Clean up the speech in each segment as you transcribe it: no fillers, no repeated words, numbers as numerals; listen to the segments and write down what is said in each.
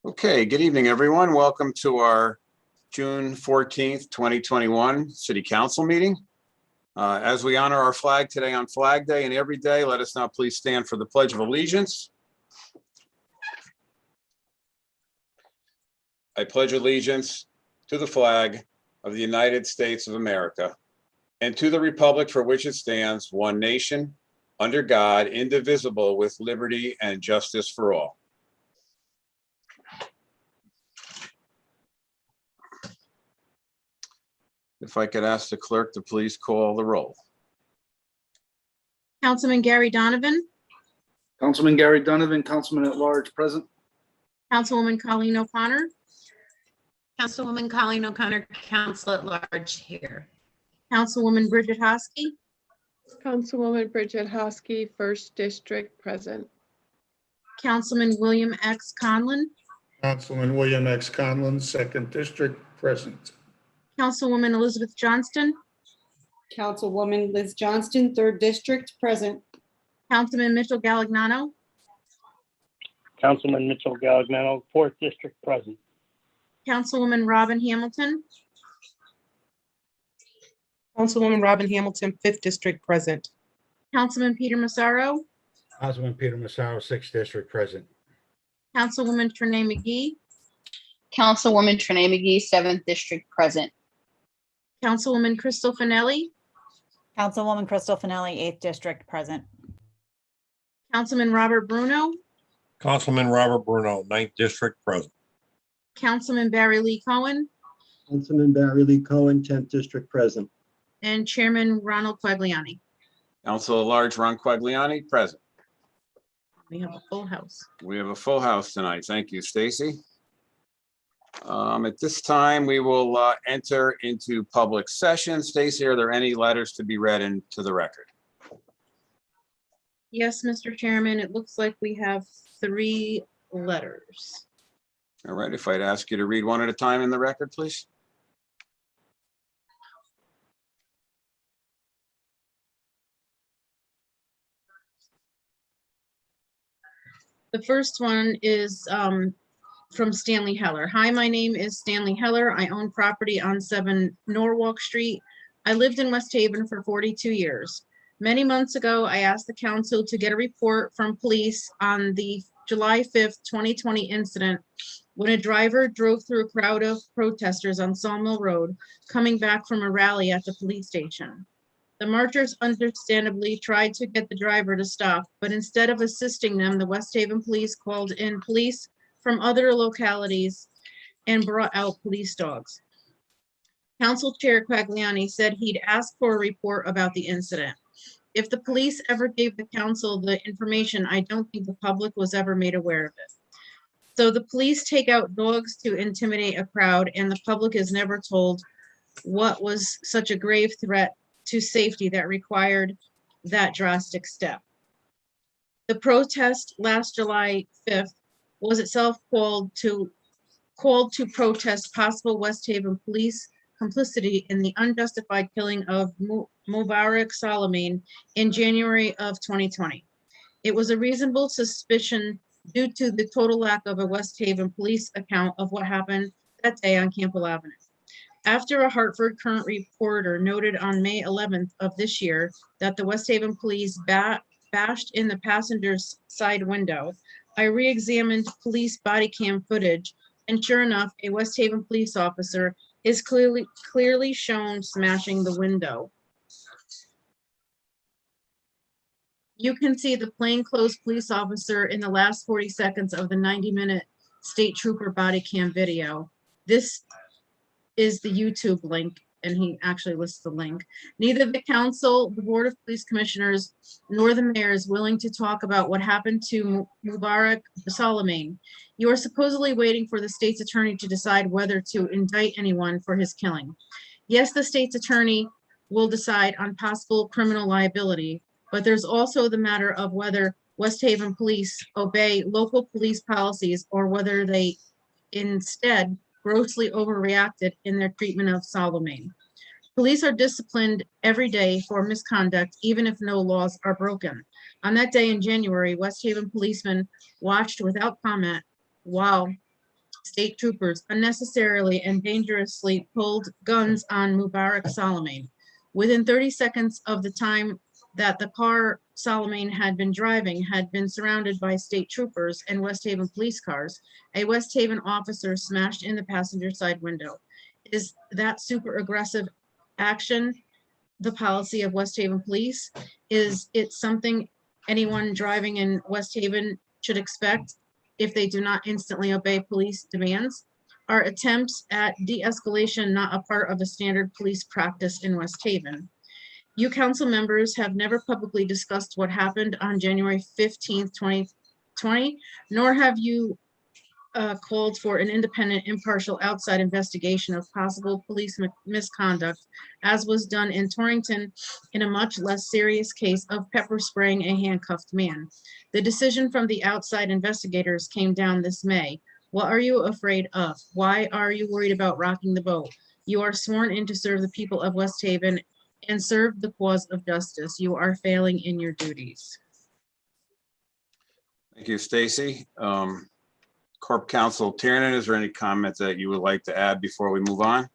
Okay, good evening, everyone. Welcome to our June 14th, 2021 City Council meeting. As we honor our flag today on Flag Day and every day, let us now please stand for the Pledge of Allegiance. I pledge allegiance to the flag of the United States of America and to the republic for which it stands, one nation, under God, indivisible, with liberty and justice for all. If I could ask the clerk to please call the roll. Councilman Gary Donovan, Councilman Gary Donovan, Councilman at Large, present. Councilwoman Colleen O'Connor, Councilwoman Colleen O'Connor, Council at Large here. Councilwoman Bridget Hosky, Councilwoman Bridget Hosky, 1st District, present. Councilman William X. Conlon, Councilman William X. Conlon, 2nd District, present. Councilwoman Elizabeth Johnston, Councilwoman Liz Johnston, 3rd District, present. Councilman Mitchell Galagnano, Councilman Mitchell Galagnano, 4th District, present. Councilwoman Robin Hamilton, Councilwoman Robin Hamilton, 5th District, present. Councilman Peter Massaro, Councilman Peter Massaro, 6th District, present. Councilwoman Trenae McGee, Councilwoman Trenae McGee, 7th District, present. Councilwoman Crystal Finelli, Councilwoman Crystal Finelli, 8th District, present. Councilman Robert Bruno, Councilman Robert Bruno, 9th District, present. Councilman Barry Lee Cohen, Councilman Barry Lee Cohen, 10th District, present. and Chairman Ronald Quagliani. Council at Large Ron Quagliani, present. We have a full house. We have a full house tonight. Thank you, Stacy. At this time, we will enter into public session. Stacy, are there any letters to be read into the record? Yes, Mr. Chairman, it looks like we have 3 letters. All right, if I'd ask you to read one at a time in the record, please. The first one is from Stanley Heller. Hi, my name is Stanley Heller. I own property on 7 Norwalk Street. I lived in West Haven for 42 years. Many months ago, I asked the council to get a report from police on the July 5th, 2020 incident when a driver drove through a crowd of protesters on Sawmill Road coming back from a rally at the police station. The marchers understandably tried to get the driver to stop, but instead of assisting them, the West Haven police called in police from other localities and brought out police dogs. Council Chair Quagliani said he'd ask for a report about the incident. If the police ever gave the council the information, I don't think the public was ever made aware of it. So the police take out dogs to intimidate a crowd, and the public is never told what was such a grave threat to safety that required that drastic step. The protest last July 5th was itself called to protest possible West Haven police complicity in the unjustified killing of Mubarak Salameen in January of 2020. It was a reasonable suspicion due to the total lack of a West Haven police account of what happened that day on Campbell Avenue. After a Hartford Current reporter noted on May 11th of this year that the West Haven police bashed in the passenger's side window, I re-examined police body cam footage, and sure enough, a West Haven police officer is clearly shown smashing the window. You can see the plainclothes police officer in the last 40 seconds of the 90-minute state trooper body cam video. This is the YouTube link, and he actually lists the link. Neither the council, the Board of Police Commissioners, nor the mayor is willing to talk about what happened to Mubarak Salameen. You are supposedly waiting for the state's attorney to decide whether to indict anyone for his killing. Yes, the state's attorney will decide on possible criminal liability, but there's also the matter of whether West Haven police obey local police policies or whether they instead grossly overreacted in their treatment of Salameen. Police are disciplined every day for misconduct, even if no laws are broken. On that day in January, West Haven policemen watched without comment while state troopers unnecessarily and dangerously pulled guns on Mubarak Salamane. Within 30 seconds of the time that the car Salamane had been driving had been surrounded by state troopers and West Haven police cars, a West Haven officer smashed in the passenger side window. Is that super aggressive action the policy of West Haven Police? Is it something anyone driving in West Haven should expect if they do not instantly obey police demands? Are attempts at de-escalation not a part of the standard police practice in West Haven? You council members have never publicly discussed what happened on January 15th, 2020, nor have you called for an independent, impartial, outside investigation of possible police misconduct, as was done in Torrington in a much less serious case of pepper spraying a handcuffed man. The decision from the outside investigators came down this May. What are you afraid of? Why are you worried about rocking the boat? You are sworn in to serve the people of West Haven and serve the cause of justice. You are failing in your duties. Thank you, Stacy. Corp Counsel Tiernan, is there any comments that you would like to add before we move on?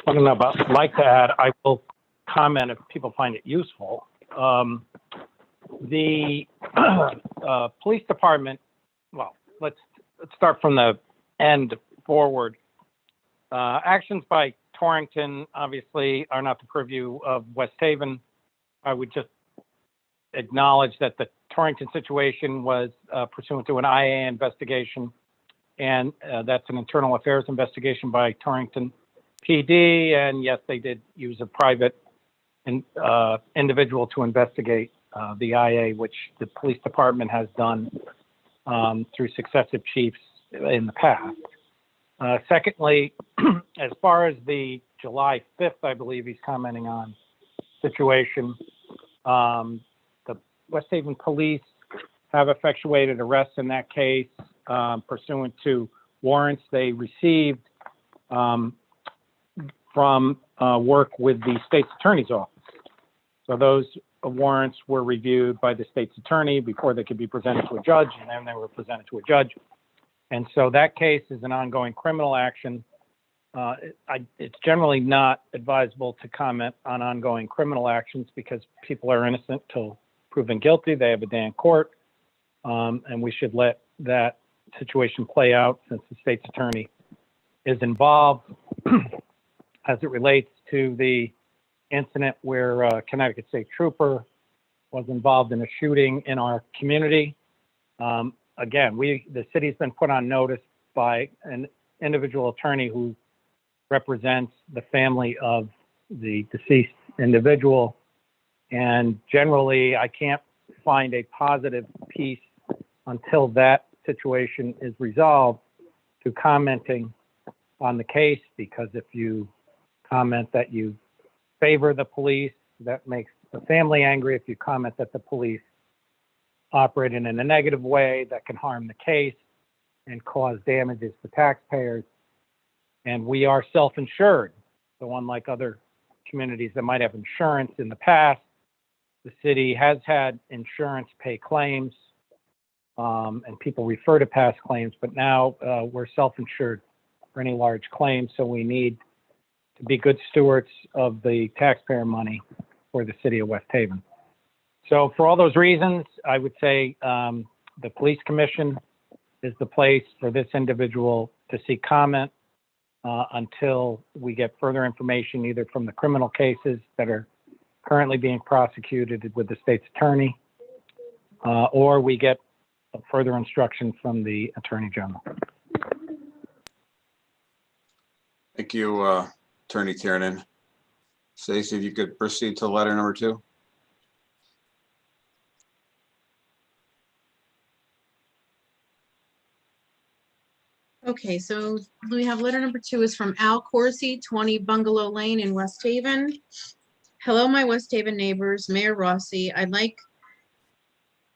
I don't know about like to add. I will comment if people find it useful. The police department, well, let's start from the end forward. Actions by Torrington obviously are not the purview of West Haven. I would just acknowledge that the Torrington situation was pursuant to an IA investigation, and that's an internal affairs investigation by Torrington PD. And yes, they did use a private individual to investigate the IA, which the police department has done through successive chiefs in the past. Secondly, as far as the July 5th, I believe he's commenting on situation, the West Haven police have effectuated arrests in that case pursuant to warrants they received from work with the state's attorney's office. So those warrants were reviewed by the state's attorney before they could be presented to a judge, and then they were presented to a judge. And so that case is an ongoing criminal action. It's generally not advisable to comment on ongoing criminal actions because people are innocent till proven guilty. They have a day in court, and we should let that situation play out since the state's attorney is involved. As it relates to the incident where a Connecticut State Trooper was involved in a shooting in our community, again, the city's been put on notice by an individual attorney who represents the family of the deceased individual. And generally, I can't find a positive piece until that situation is resolved to commenting on the case, because if you comment that you favor the police, that makes the family angry. If you comment that the police operated in a negative way, that can harm the case and cause damages to taxpayers. And we are self-insured. So unlike other communities that might have insurance in the past, the city has had insurance pay claims, and people refer to past claims, but now we're self-insured for any large claims. So we need to be good stewards of the taxpayer money for the city of West Haven. So for all those reasons, I would say the police commission is the place for this individual to seek comment until we get further information, either from the criminal cases that are currently being prosecuted with the state's attorney, or we get further instruction from the attorney general. Thank you, Attorney Tiernan. Stacey, if you could proceed to letter number 2. Okay, so we have letter number 2 is from Al Corsi, 20 Bungalow Lane in West Haven. Hello, my West Haven neighbors, Mayor Rossi. I'd like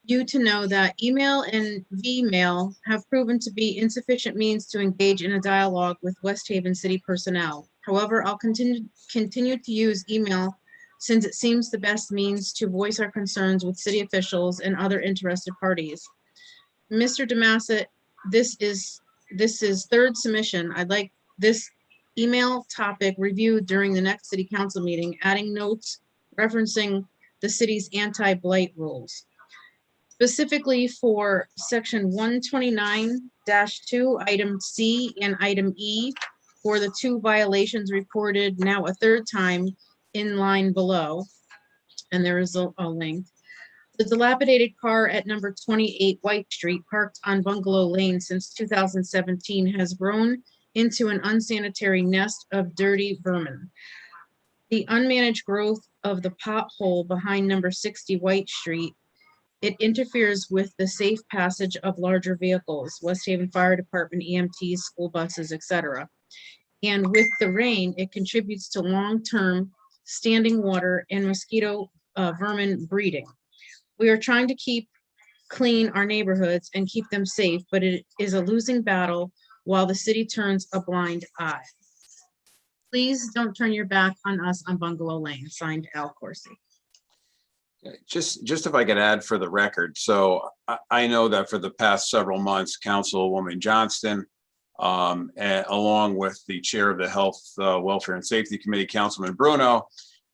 you to know that email and V-mail have proven to be insufficient means to engage in a dialogue with West Haven city personnel. However, I'll continue to use email since it seems the best means to voice our concerns with city officials and other interested parties. Mr. Demassett this is third submission. I'd like this email topic reviewed during the next city council meeting, adding notes referencing the city's anti-blight rules. Specifically for section 129-2, item C and item E, for the 2 violations reported now a third time in line below. And there is a link. The dilapidated car at number 28 White Street, parked on Bungalow Lane since 2017, has grown into an unsanitary nest of dirty vermin. The unmanaged growth of the pothole behind number 60 White Street, it interferes with the safe passage of larger vehicles, West Haven Fire Department, EMTs, school buses, etc. And with the rain, it contributes to long-term standing water and mosquito vermin breeding. We are trying to keep clean our neighborhoods and keep them safe, but it is a losing battle while the city turns a blind eye. Please don't turn your back on us on Bungalow Lane. Signed, Al Corsi. Just if I could add for the record, so I know that for the past several months, Councilwoman Johnston, along with the chair of the Health, Welfare and Safety Committee, Councilman Bruno,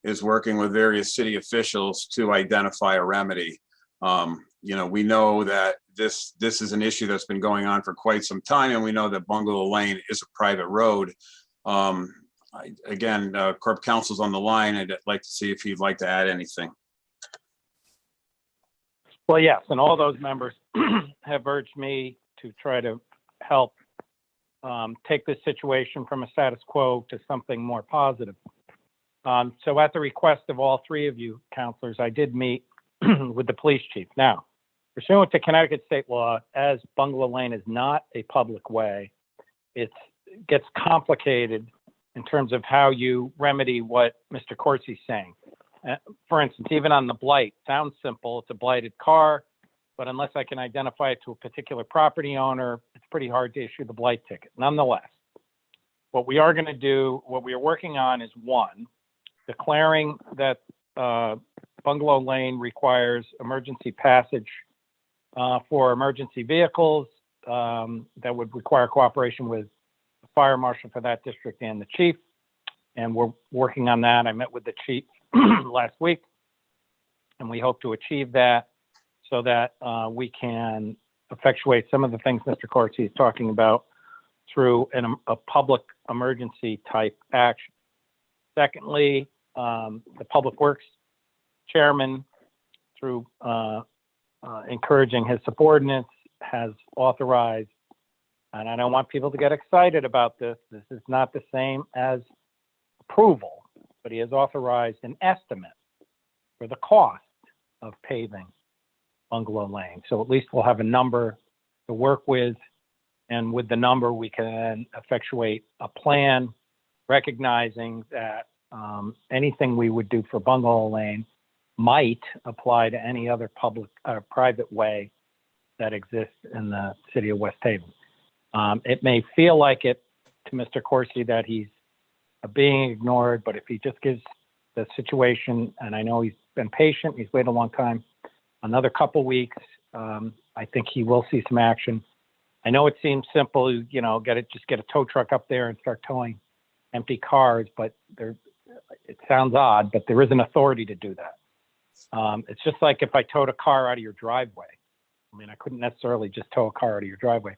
is working with various city officials to identify a remedy. You know, we know that this is an issue that's been going on for quite some time, and we know that Bungalow Lane is a private road. Again, Corp Counsel's on the line. I'd like to see if he'd like to add anything. Well, yes, and all those members have urged me to try to help take this situation from a status quo to something more positive. So at the request of all 3 of you counselors, I did meet with the police chief. Now, pursuant to Connecticut state law, as Bungalow Lane is not a public way, it gets complicated in terms of how you remedy what Mr. Corsi's saying. For instance, even on the blight, sounds simple. It's a blighted car, but unless I can identify it to a particular property owner, it's pretty hard to issue the blight ticket. Nonetheless, what we are going to do, what we are working on is 1, declaring that Bungalow Lane requires emergency passage for emergency vehicles that would require cooperation with the fire marshal for that district and the chief. And we're working on that. I met with the chief last week, and we hope to achieve that so that we can effectuate some of the things Mr. Corsi is talking about through a public emergency type action. Secondly, the Public Works Chairman, through encouraging his subordinates, has authorized, and I don't want people to get excited about this, this is not the same as approval, but he has authorized an estimate for the cost of paving Bungalow Lane. So at least we'll have a number to work with, and with the number we can effectuate a plan, recognizing that anything we would do for Bungalow Lane might apply to any other public or private way that exists in the city of West Haven. It may feel like it to Mr. Corsi that he's being ignored, but if he just gives the situation, and I know he's been patient, he's waited a long time, another couple weeks, I think he will see some action. I know it seems simple, you know, just get a tow truck up there and start towing empty cars, but it sounds odd, but there is an authority to do that. It's just like if I towed a car out of your driveway. I mean, I couldn't necessarily just tow a car out of your driveway,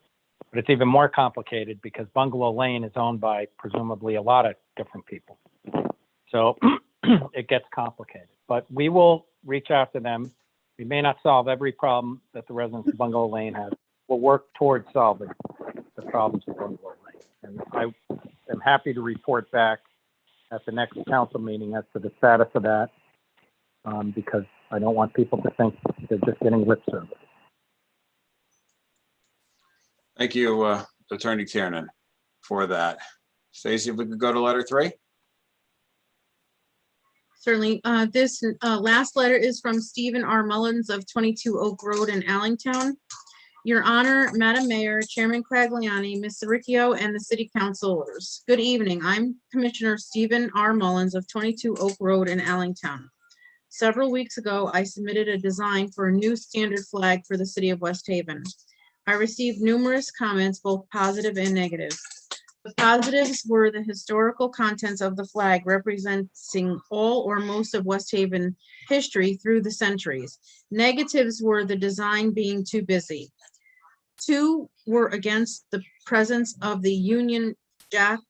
but it's even more complicated because Bungalow Lane is owned by presumably a lot of different people. So it gets complicated, but we will reach out to them. We may not solve every problem that the residents of Bungalow Lane have. We'll work towards solving the problems of Bungalow Lane. And I am happy to report back at the next council meeting as to the status of that, because I don't want people to think they're just getting lip service. Thank you, Attorney Tiernan, for that. Stacey, if we could go to letter 3. Certainly. This last letter is from Stephen R. Mullins of 22 Oak Road in Allentown. Your Honor, Madam Mayor, Chairman Cragliani, Ms. Riccio, and the City Councilors. Good evening. I'm Commissioner Stephen R. Mullins of 22 Oak Road in Allentown. Several weeks ago, I submitted a design for a new standard flag for the City of West Haven. I received numerous comments, both positive and negative. The positives were the historical contents of the flag representing all or most of West Haven history through the centuries. Negatives were the design being too busy. Two were against the presence of the Union Jack,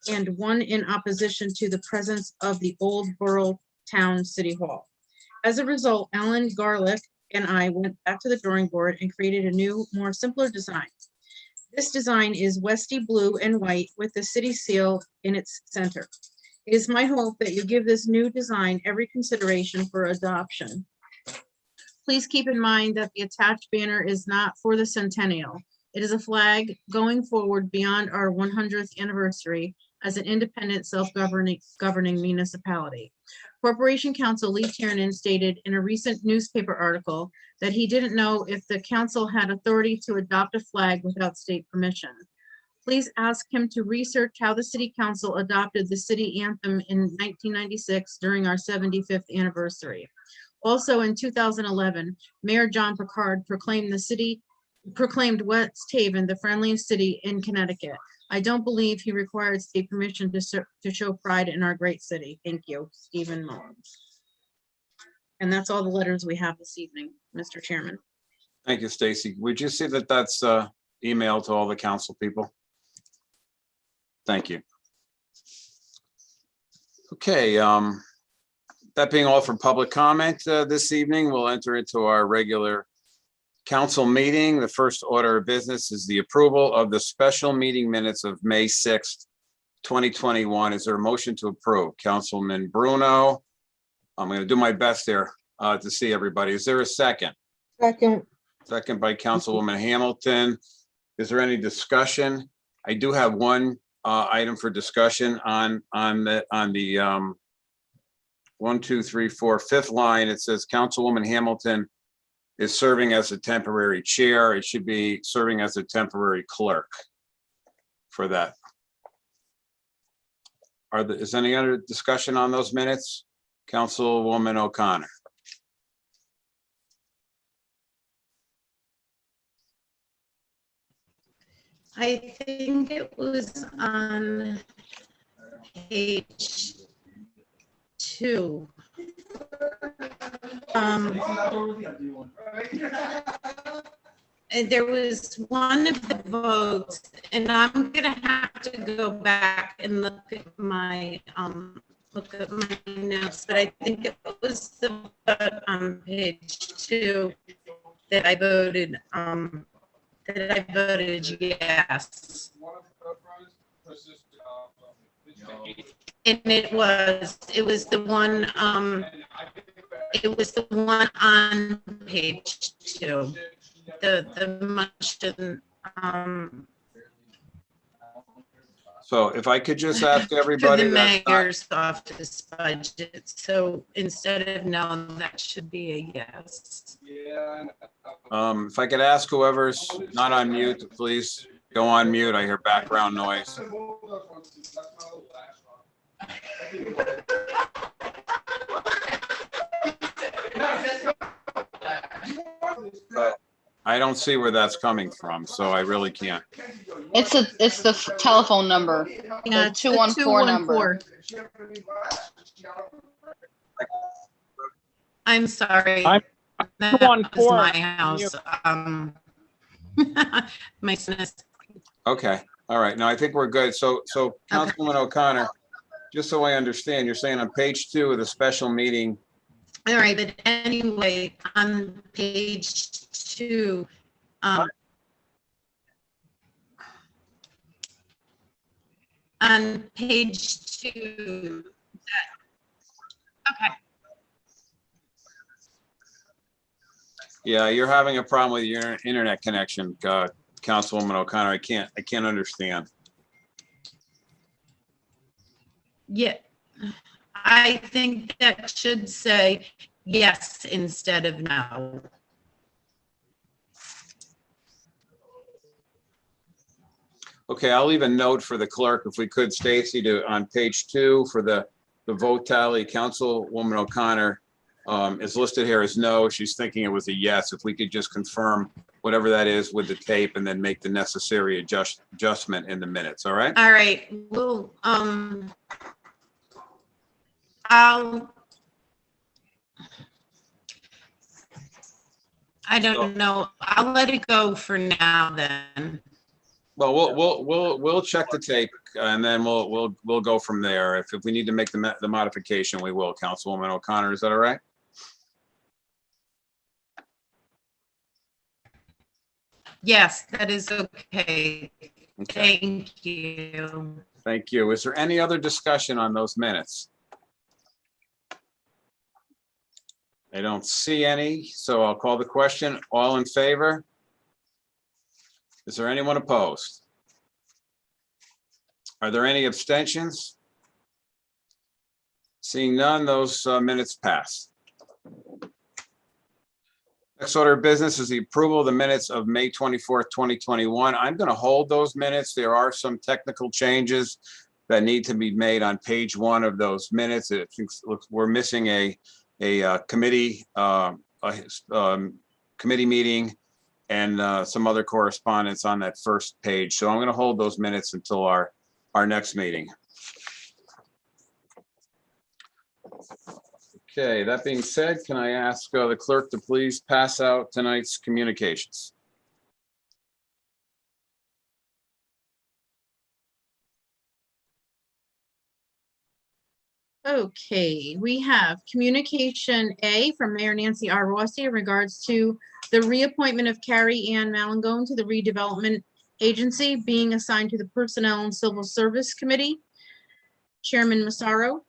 and one in opposition to the presence of the old Borough Town City Hall. As a result, Ellen Garlick and I went back to the drawing board and created a new, more simpler design. This design is Westy blue and white with the city seal in its center. It is my hope that you give this new design every consideration for adoption. Please keep in mind that the attached banner is not for the centennial. It is a flag going forward beyond our 100th anniversary as an independent, self-governing municipality. Corporation Counsel Lee Tiernan stated in a recent newspaper article that he didn't know if the council had authority to adopt a flag without state permission. Please ask him to research how the city council adopted the city anthem in 1996 during our 75th anniversary. Also in 2011, Mayor John Picard proclaimed West Haven the friendliest city in Connecticut. I don't believe he required state permission to show pride in our great city. Thank you, Stephen Mullins. And that's all the letters we have this evening, Mr. Chairman. Thank you, Stacy. Would you see that that's emailed to all the council people? Thank you. Okay, that being all for public comment this evening, we'll enter into our regular council meeting. The first order of business is the approval of the special meeting minutes of May 6th, 2021. Is there a motion to approve? Councilman Bruno. I'm going to do my best there to see everybody. Is there a second? Second. Second by Councilwoman Hamilton. Is there any discussion? I do have one item for discussion on the 1, 2, 3, 4, 5th line. It says Councilwoman Hamilton is serving as a temporary chair. It should be serving as a temporary clerk for that. Is any other discussion on those minutes? Councilwoman O'Connor. I think it was on page 2. And there was one of the votes, and I'm gonna have to go back and look at my notes, but I think it was the vote on page 2 that I voted yes. And it was the one on page 2, the motion. So if I could just ask For everybody the that's not, mayor's office budget, so instead of no, that should be a yes. if I could ask whoever's not on mute, to please go on mute. I hear background noise. I don't see where that's coming from, so I really can't. It's the telephone number, Yeah, the it's the 214 number. 214. I'm sorry. That 214. was my house. My son is. Okay, all right. Now I think we're good. So Councilwoman O'Connor, just so I understand, you're saying on page 2 of the special meeting. All right, but anyway, on page 2, on page 2, okay. Yeah, you're having a problem with your internet connection, Councilwoman O'Connor. I can't understand. Yeah, I think that should say yes instead of no. Okay, I'll leave a note for the clerk, if we could, Stacy, on page 2 for the vote tally. Councilwoman O'Connor is listed here as no. She's thinking it was a yes. If we could just confirm whatever that is with the tape and then make the necessary adjustment in the minutes, all right? All right, well, I don't know. I'll let it go for now then. Well, we'll check the tape and then we'll go from there. If we need to make the modification, we will. Councilwoman O'Connor, is that all right? Yes, that is okay. Okay, Thank you. thank you. Is there any other discussion on those minutes? I don't see any, so I'll call the question. All in favor? Is there anyone opposed? Are there any abstentions? Seeing none, those minutes pass. Next order of business is the approval of the minutes of May 24th, 2021. I'm going to hold those minutes. There are some technical changes that need to be made on page 1 of those minutes. It looks we're missing a committee committee meeting and some other correspondence on that first page. So I'm going to hold those minutes until our next meeting. Okay, that being said, can I ask the clerk to please pass out tonight's communications? Okay, we have communication A from Mayor Nancy R. Rossi in regards to the reappointment of Carrie Ann Malangone to the Redevelopment Agency being assigned to the Personnel and Civil Service Committee. Chairman Massaro.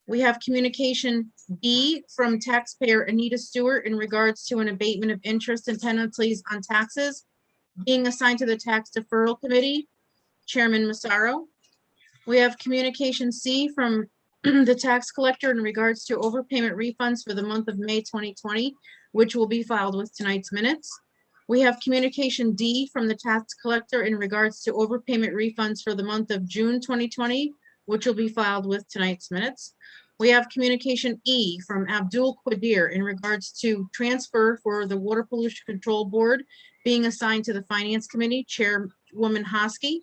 We have communication B from taxpayer Anita Stewart in regards to an abatement of interest and penalties on taxes being assigned to the Tax Deferral Committee. Chairman Massaro. We have communication C from the tax collector in regards to overpayment refunds for the month of May 2020, which will be filed with tonight's minutes. We have communication D from the tax collector in regards to overpayment refunds for the month of June 2020, which will be filed with tonight's minutes. We have communication E from Abdul Qadir in regards to transfer for the Water Pollution Control Board being assigned to the Finance Committee, Chairwoman Hosky.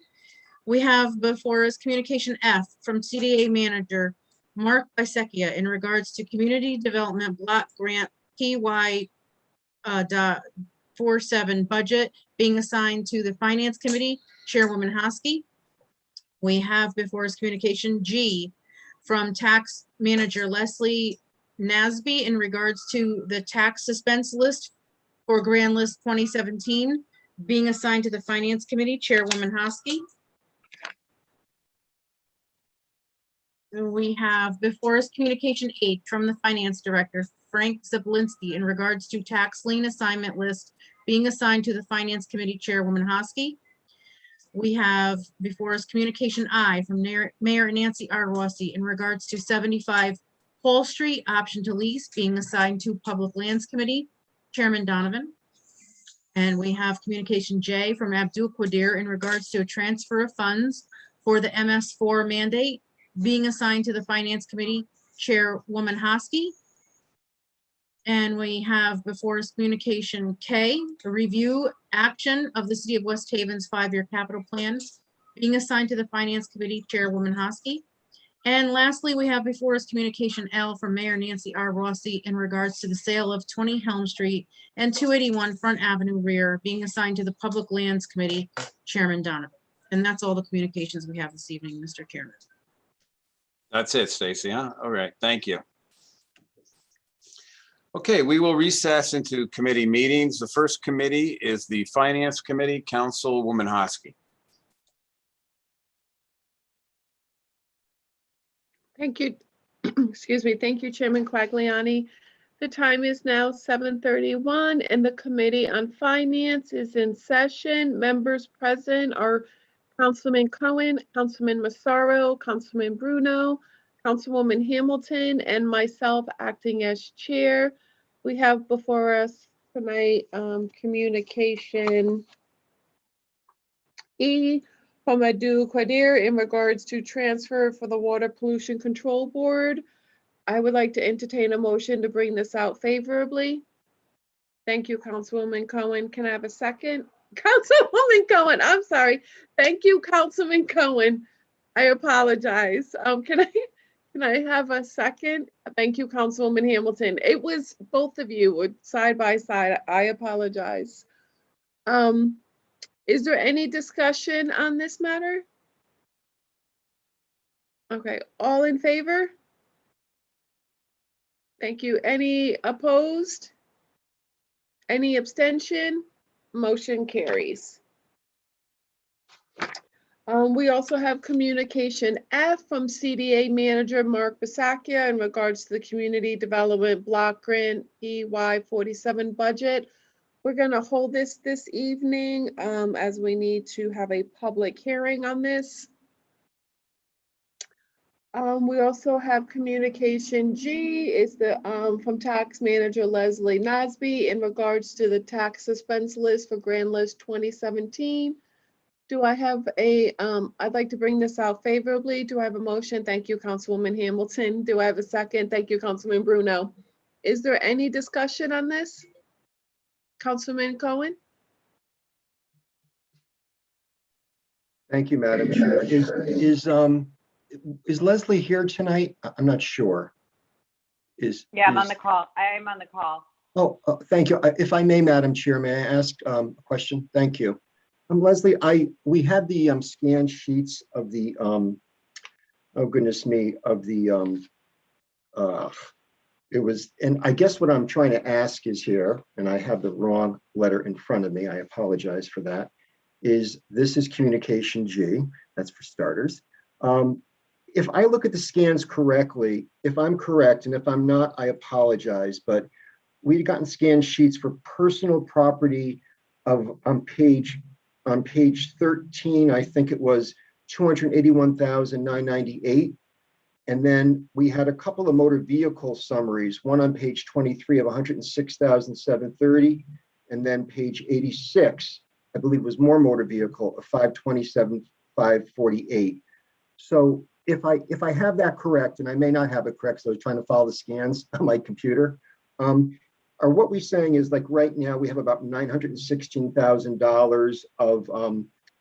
We have before us communication F from CDA Manager Mark Bisecchia in regards to Community Development Block Grant PY 47 budget being assigned to the Finance Committee, Chairwoman Hosky. We have before us communication G from Tax Manager Leslie Nasby in regards to the tax suspense list for Grand List 2017 being assigned to the Finance Committee, Chairwoman Hosky. And we have before us communication H from the Finance Director, Frank Zablinski, in regards to tax lien assignment list being assigned to the Finance Committee, Chairwoman Hosky. We have before us communication I from Mayor Nancy R. Rossi in regards to 75 Hall Street option to lease being assigned to Public Lands Committee, Chairman Donovan. And we have communication J from Abdul Qadir in regards to a transfer of funds for the MS4 mandate being assigned to the Finance Committee, Chairwoman Hosky. And we have before us communication K, a review action of the City of West Haven's 5-year capital plan being assigned to the Finance Committee, Chairwoman Hosky. And lastly, we have before us communication L from Mayor Nancy R. Rossi in regards to the sale of 20 Helm Street and 281 Front Avenue rear being assigned to the Public Lands Committee, Chairman Donovan. And that's all the communications we have this evening, Mr. Chairman. That's it, Stacy, huh? All right, thank you. Okay, we will recess into committee meetings. The first committee is the Finance Committee, Councilwoman Hosky. Thank you. Excuse me. Thank you, Chairman Quagliani. The time is now 7:31 and the Committee on Finance is in session. Members present are Councilman Cohen, Councilman Massaro, Councilman Bruno, Councilwoman Hamilton, and myself acting as chair. We have before us tonight communication E from Abdul Qadir in regards to transfer for the Water Pollution Control Board I would like to entertain a motion to bring this out favorably. Thank you, Councilwoman Cohen. Can I have a second? Councilwoman Cohen, I'm sorry. Thank you, Councilman Cohen. I apologize. Can I have a second? Thank you, Councilwoman Hamilton. It was both of you were side by side. I apologize. Is there any discussion on this matter? Okay, all in favor? Thank you. Any opposed? Any abstention? Motion carries. We also have communication F from CDA Manager Mark Bisaccia in regards to the Community Development Block Grant EY 47 budget. We're going to hold this evening as we need to have a public hearing on this. We also have communication G is the from Tax Manager Leslie Nasby in regards to the tax suspense list for Grand List 2017. Do I have a, I'd like to bring this out favorably. Do I have a motion? Thank you, Councilwoman Hamilton. Do I have a second? Thank you, Councilman Bruno. Is there any discussion on this? Councilman Cohen? Thank you, Madam Chair. Is Leslie here tonight? I'm not sure. Yeah, I'm on the call. I am on the call. Oh, thank you. If I may, Madam Chair, may I ask a question? Thank you. Leslie, we had the scanned sheets of the oh goodness me, of the it was, and I guess what I'm trying to ask is here, and I have the wrong letter in front of me. I apologize for that. This is communication G, that's for starters. If I look at the scans correctly, if I'm correct, and if I'm not, I apologize, but we'd gotten scanned sheets for personal property of on page 13, I think it was 281,998. And then we had a couple of motor vehicle summaries, one on page 23 of 106,730, and then page 86, I believe was more motor vehicle of 527,548. So if I have that correct, and I may not have it correct, so I was trying to follow the scans on my computer, or what we're saying is like right now we have about $916,000 of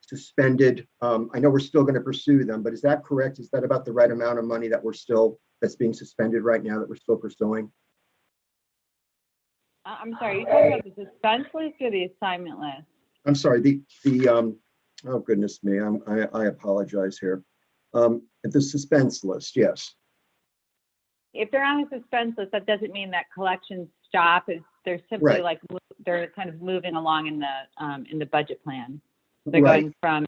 suspended. I know we're still going to pursue them, but is that correct? Is that about the right amount of money that that's being suspended right now that we're still pursuing? I'm sorry, you're talking about the suspense list or the assignment list? I'm sorry, oh goodness me, I apologize here. The suspense list, yes. If they're on a suspense list, that doesn't mean that collections stop. They're simply Right. like, they're kind of moving along in the budget plan. They're Right. going from,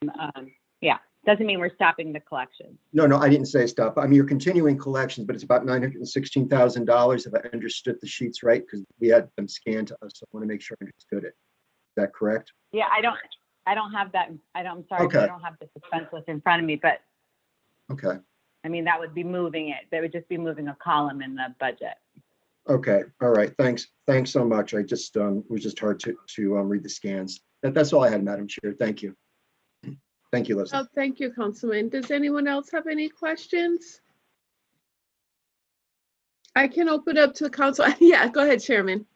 yeah, doesn't mean we're stopping the collection. No, I didn't say stop. I mean, you're continuing collections, but it's about $916,000 if I understood the sheets right, because we had them scanned to us. So I want to make sure I understood it. Is that correct? Yeah, I don't have that. I'm sorry, Okay. I don't have the suspense list in front of me, but Okay. I mean, that would be moving it. They would just be moving a column in the budget. Okay. All right. Thanks so much. I just it was just hard to read the scans. That's all I had, Madam Chair. Thank you. Thank you, Leslie. Oh, thank you, Councilman. Does anyone else have any questions? I can open up to the council. Yeah, go ahead, Chairman.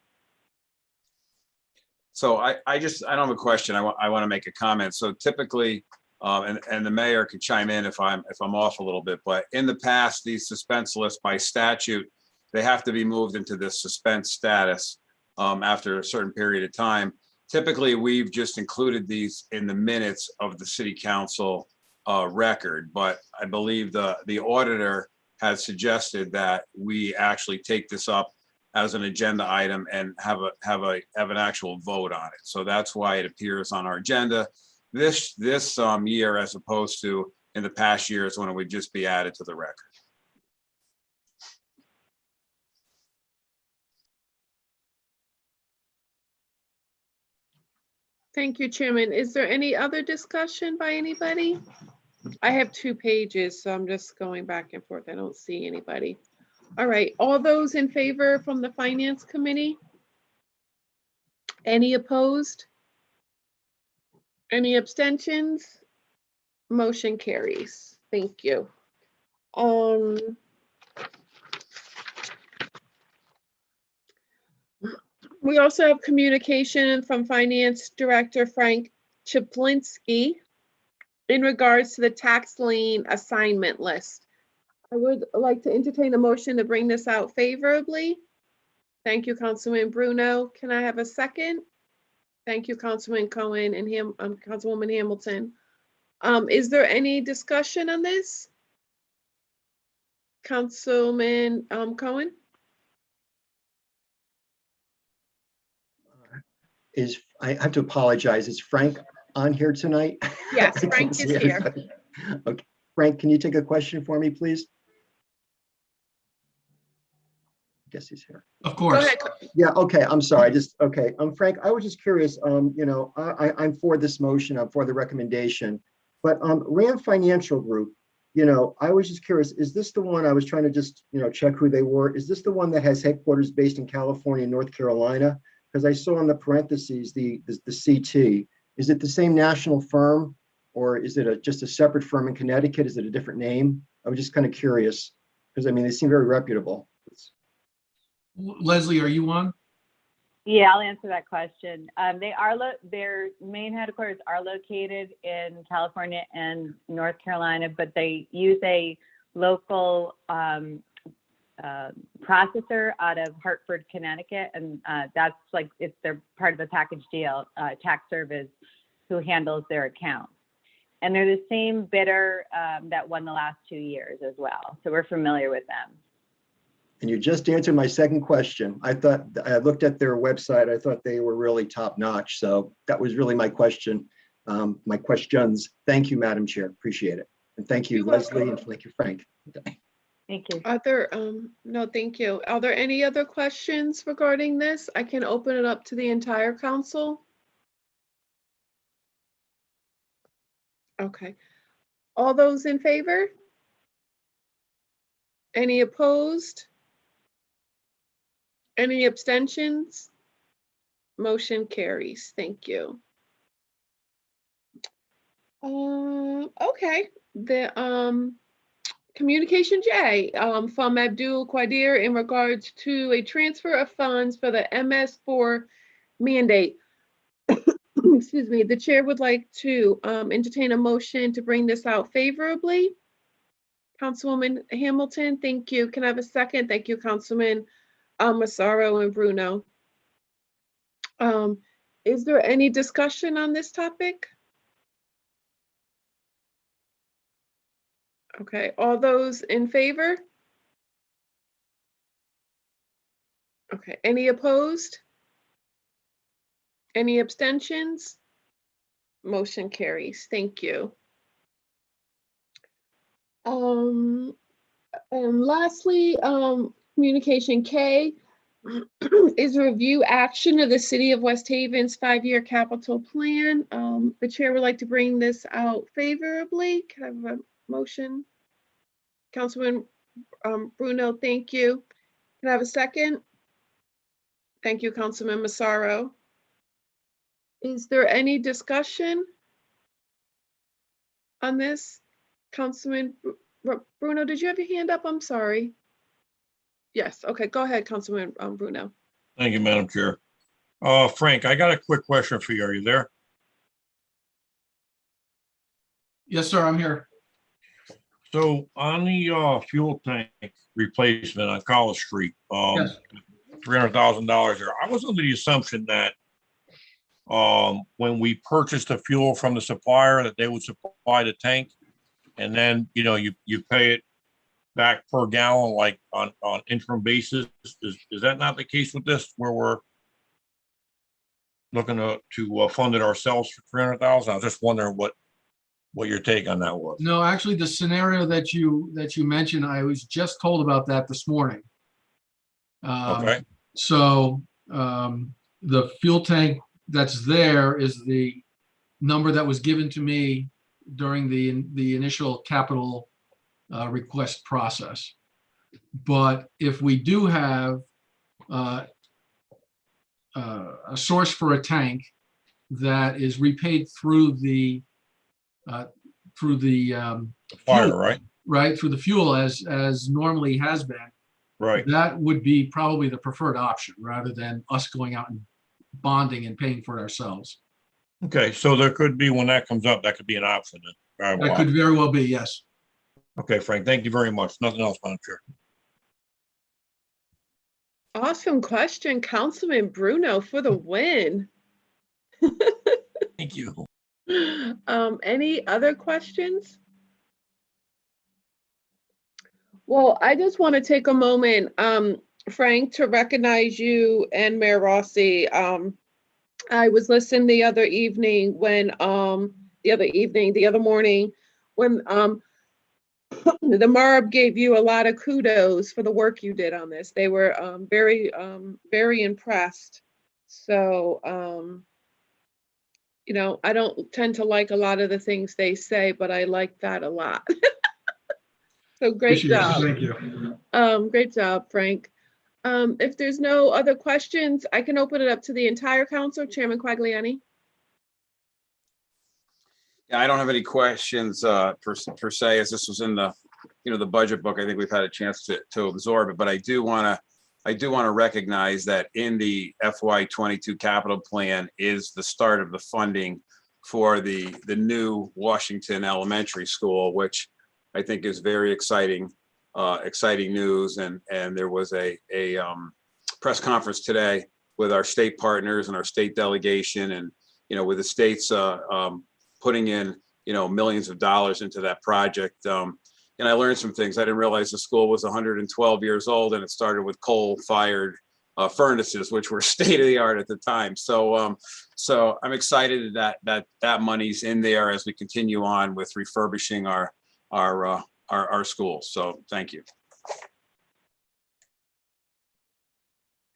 So I don't have a question. I want to make a comment. So typically, and the mayor could chime in if I'm off a little bit, but in the past, these suspense lists by statute, they have to be moved into this suspense status after a certain period of time. Typically, we've just included these in the minutes of the city council record, but I believe the auditor has suggested that we actually take this up as an agenda item and have an actual vote on it. So that's why it appears on our agenda this year, as opposed to in the past years when it would just be added to the record. Thank you, Chairman. Is there any other discussion by anybody? I have 2 pages, so I'm just going back and forth. I don't see anybody. All right, all those in favor from the Finance Committee? Any opposed? Any abstentions? Motion carries. Thank you. We also have communication from Finance Director Frank Chaplinsky in regards to the tax lien assignment list. I would like to entertain a motion to bring this out favorably. Thank you, Councilman Bruno. Can I have a second? Thank you, Councilman Cohen and Councilwoman Hamilton. Is there any discussion on this? Councilman Cohen? I have to apologize. Is Frank on here tonight? Yes, I can't Frank see is here. everybody. Okay, Frank, can you take a question for me, please? I guess he's here. Of Go course. ahead. Yeah, okay, I'm sorry, okay. Frank, I was just curious, I'm for this motion, I'm for the recommendation, but Rand Financial Group, I was just curious, is this the one, I was trying to just, check who they were, is this the one that has headquarters based in California and North Carolina? Because I saw in the parentheses, the CT, is it the same national firm, or is it just a separate firm in Connecticut? Is it a different name? I was just kind of curious, because I mean, they seem very reputable. Leslie, are you on? Yeah, I'll answer that question. Their main headquarters are located in California and North Carolina, but they use a local processor out of Hartford, Connecticut, and that's they're part of a package deal, tax service, who handles their accounts. And they're the same bidder that won the last 2 years as well. So we're familiar with them. And you just answered my second question. I looked at their website. I thought they were really top notch. So that was really my question, my questions. Thank you, Madam Chair. Appreciate it. And thank you, You're Leslie, welcome. and thank you, Frank. Thank you. No, thank you. Are there any other questions regarding this? I can open it up to the entire council. Okay. All those in favor? Any opposed? Any abstentions? Motion carries. Thank you. Okay. The communication J from Abdul Qadir in regards to a transfer of funds for the MS4 mandate. Excuse me. The chair would like to entertain a motion to bring this out favorably. Councilwoman Hamilton, thank you. Can I have a second? Thank you, Councilman Massaro and Bruno. Is there any discussion on this topic? Okay, all those in favor? Okay, any opposed? Any abstentions? Motion carries. Thank you. And lastly, communication K is a review action of the City of West Haven's 5-year capital plan. The chair would like to bring this out favorably. Can I have a motion? Councilman Bruno, thank you. Can I have a second? Thank you, Councilman Massaro. Is there any discussion on this? Councilman Bruno, did you have your hand up? I'm sorry. Yes, okay, go ahead, Councilman Bruno. Thank you, Madam Chair. Frank, I got a quick question for you. Are you there? Yes, sir, I'm here. So on the fuel tank replacement on College Street, Yes. $300,000 there. I was under the assumption that when we purchased the fuel from the supplier, that they would supply the tank, and then you pay it back per gallon, like on interim basis. Is that not the case with this, where we're looking to fund it ourselves for $300,000? I was just wondering what your take on that was. No, actually, the scenario that you mentioned, I was just told about that this morning. Okay. So the fuel tank that's there is the number that was given to me during the initial capital request process. But if we do have a source for a tank that is repaid through the fire, fuel, right? Right, through the fuel as normally has been, Right. That would be probably the preferred option rather than us going out and bonding and paying for it ourselves. Okay, so there could be, when that comes up, that could be an option then. Very That well. could very well be, yes. Okay, Frank, thank you very much. Nothing else, Madam Chair. Awesome question, Councilman Bruno for the win. Thank you. Any other questions? Well, I just want to take a moment, Frank, to recognize you and Mayor Rossi. I was listening the other morning when the MARB gave you a lot of kudos for the work you did on this. They were very impressed. So, you know, I don't tend to like a lot of the things they say, but I like that a lot. So great job. Thank you. Great job, Frank. If there's no other questions, I can open it up to the entire council. Chairman Quagliani. Yeah, I don't have any questions per se, as this was in the, the budget book. I think we've had a chance to absorb it, but I do want to recognize that in the FY22 capital plan is the start of the funding for the new Washington Elementary School, which I think is very exciting news. And there was a press conference today with our state partners and our state delegation, and with the states putting in millions of dollars into that project. And I learned some things. I didn't realize the school was 112 years old, and it started with coal-fired furnaces, which were state of the art at the time. So so I'm excited that money's in there as we continue on with refurbishing our schools. So thank you.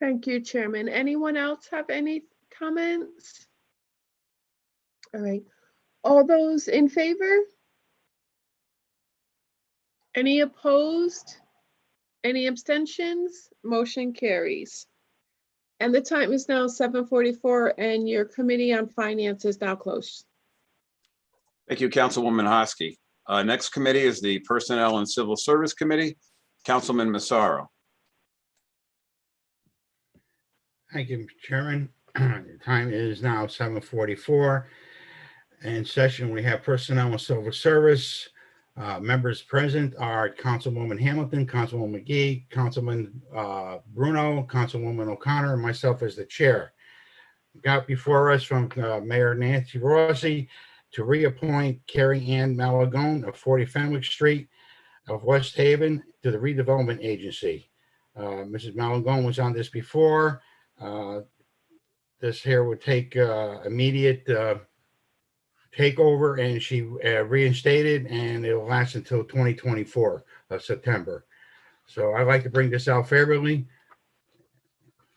Thank you, Chairman. Anyone else have any comments? All right. All those in favor? Any opposed? Any abstentions? Motion carries. And the time is now 7:44, and your Committee on Finance is now closed. Thank you, Councilwoman Hosky. Next committee is the Personnel and Civil Service Committee. Councilman Massaro. Thank you, Mr. Chairman. The time is now 7:44. In session, we have Personnel and Civil Service. Members present are Councilwoman Hamilton, Councilwoman McGee, Councilman Bruno, Councilwoman O'Connor, and myself as the chair. We got before us from Mayor Nancy Rossi to reappoint Carrie Ann Malagone of 40 Fenwick Street of West Haven to the Redevelopment Agency. Mrs. Malagone was on this before. This here would take immediate takeover, and she reinstated, and it will last until 2024 of September. So I'd like to bring this out favorably.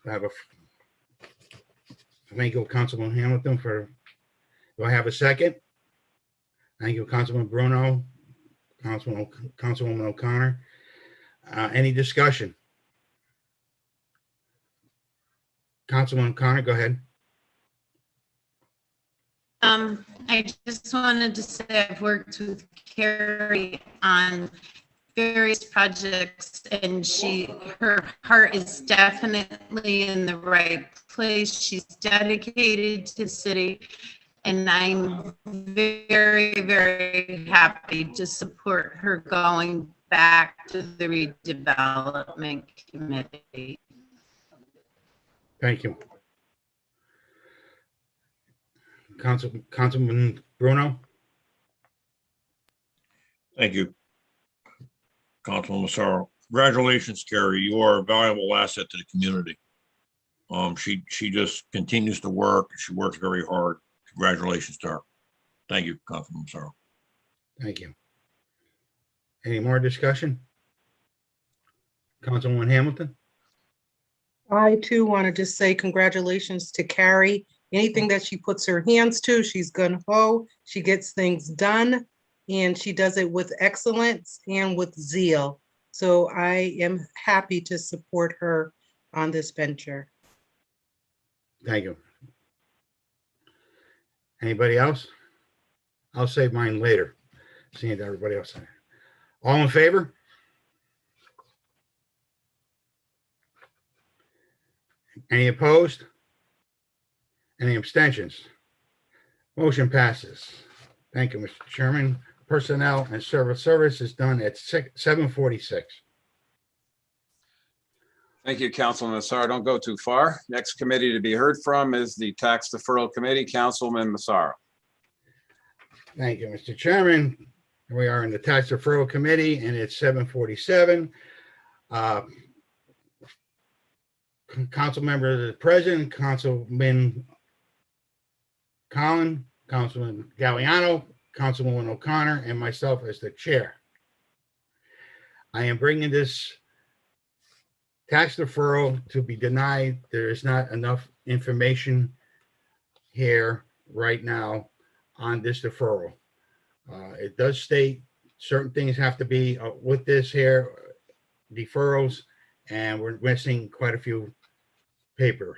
Thank you, Councilman Hamilton, do I have a second? Thank you, Councilman Bruno, Councilwoman O'Connor. Any discussion? Councilman O'Connor, go ahead. I just wanted to say I've worked with Carrie on various projects, and her heart is definitely in the right place. She's dedicated to the city, and I'm very, very happy to support her going back to the redevelopment committee. Thank you. Councilman Bruno. Thank you, Councilman Massaro. Congratulations, Carrie. You are a valuable asset to the community. She just continues to work. She works very hard. Congratulations to her. Thank you, Councilman Massaro. Thank you. Any more discussion? Councilwoman Hamilton. I too wanted to say congratulations to Carrie. Anything that she puts her hands to, she's gung-ho. She gets things done, and she does it with excellence and with zeal. So I am happy to support her on this venture. Thank you. Anybody else? I'll save mine later. Seeing everybody else. All in favor? Any opposed? Any abstentions? Motion passes. Thank you, Mr. Chairman. Personnel and Service is done at 7:46. Thank you, Councilman Massaro. Don't go too far. Next committee to be heard from is the Tax Deferral Committee, Councilman Massaro. Thank you, Mr. Chairman. We are in the Tax Referral Committee, and it's 7:47. Council members present, Councilman Collin, Councilman Galliano, Councilwoman O'Connor, and myself as the chair. I am bringing this tax deferral to be denied. There is not enough information here right now on this deferral. It does state certain things have to be with this here deferrals, and we're missing quite a few paper.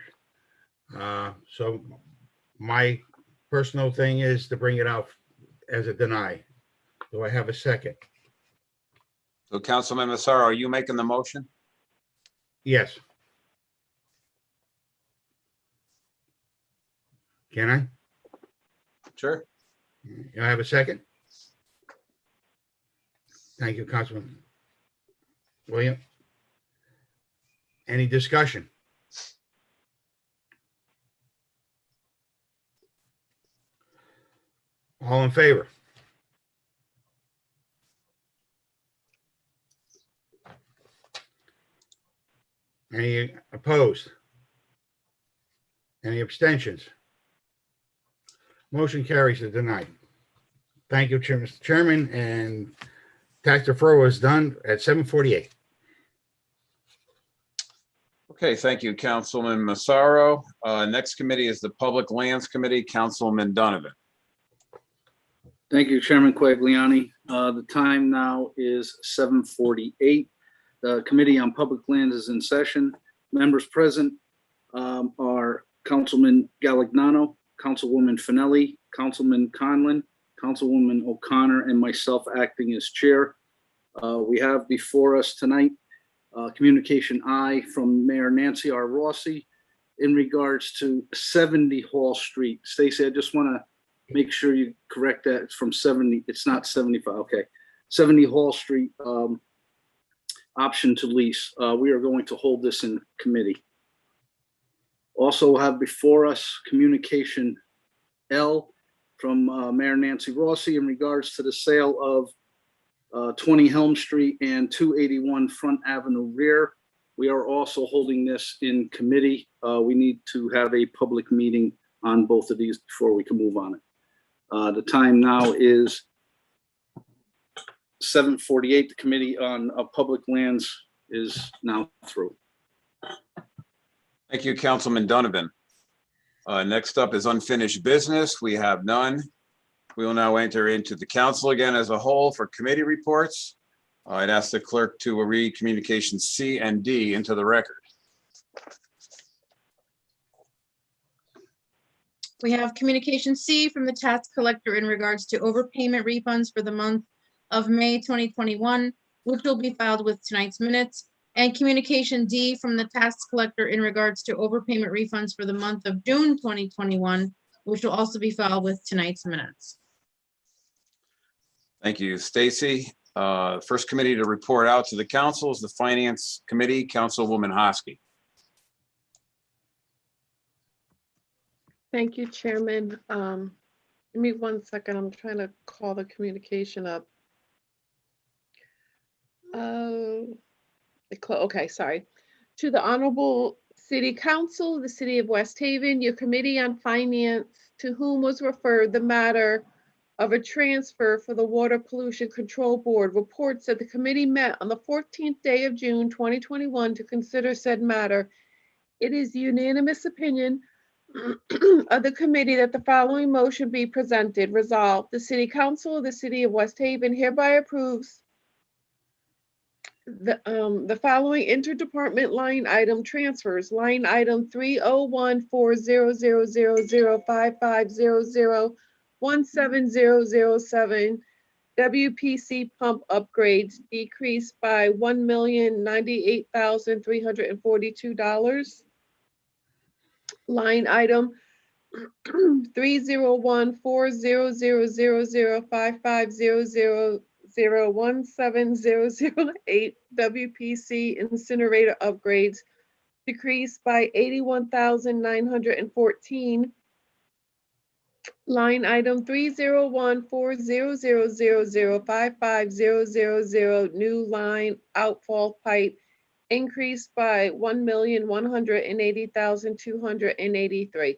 So my personal thing is to bring it out as a deny. Do I have a second? So Councilman Massaro, are you making the motion? Yes. Can I? Sure. Do I have a second? Thank you, Councilman William. Any discussion? All in favor? Any opposed? Any abstentions? Motion carries to deny. Thank you, Mr. Chairman, and tax deferral is done at 7:48. Okay, thank you, Councilman Massaro. Next committee is the Public Lands Committee, Councilman Donovan. Thank you, Chairman Quagliani. The time now is 7:48. The Committee on Public Lands is in session. Members present are Councilman Galignano, Councilwoman Finelli, Councilman Conlon, Councilwoman O'Connor, and myself acting as chair. We have before us tonight communication I from Mayor Nancy R. Rossi in regards to 70 Hall Street. Stacy, I just want to make sure you correct that. It's from 70. It's not 75. Okay. 70 Hall Street option to lease. We are going to hold this in committee. Also have before us communication L from Mayor Nancy Rossi in regards to the sale of 20 Helm Street and 281 Front Avenue rear. We are also holding this in committee. We need to have a public meeting on both of these before we can move on it. The time now is 7:48. The Committee on Public Lands is now through. Thank you, Councilman Donovan. Next up is unfinished business. We have none. We will now enter into the council again as a whole for committee reports. I'd ask the clerk to read communications C and D into the record. We have communication C from the tax collector in regards to overpayment refunds for the month of May 2021, which will be filed with tonight's minutes. And communication D from the tax collector in regards to overpayment refunds for the month of June 2021, which will also be filed with tonight's minutes. Thank you, Stacy. First committee to report out to the council is the Finance Committee, Councilwoman Hosky. Thank you, Chairman. Give me 1 second. I'm trying to call the communication up. Okay, sorry. To the Honorable City Council of the City of West Haven, your Committee on Finance, to whom was referred the matter of a transfer for the Water Pollution Control Board, reports that the committee met on the 14th day of June 2021 to consider said matter. It is unanimous opinion of the committee that the following motion be presented. Resolved, the City Council of the City of West Haven hereby approves the following interdepartment line item transfers. Line item 30140005500170007 WPC pump upgrades decreased by $1,098,342. Line item 301-400-5500-0170008 WPC incinerator upgrades decreased by 81,914. Line item 301-400-05500 new line outfall pipe increased by 1,180,283.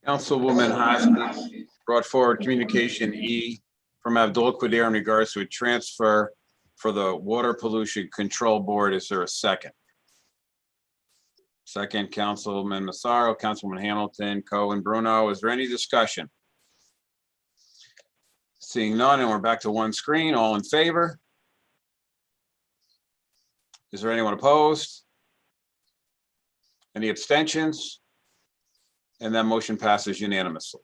Councilwoman Hosky brought forward communication E from Abdul Qadir in regards to a transfer for the Water Pollution Control Board. Is there a second? Second, Councilman Massaro, Councilwoman Hamilton, Cohen, Bruno. Is there any discussion? Seeing none, and we're back to one screen. All in favor? Is there anyone opposed? Any abstentions? And that motion passes unanimously.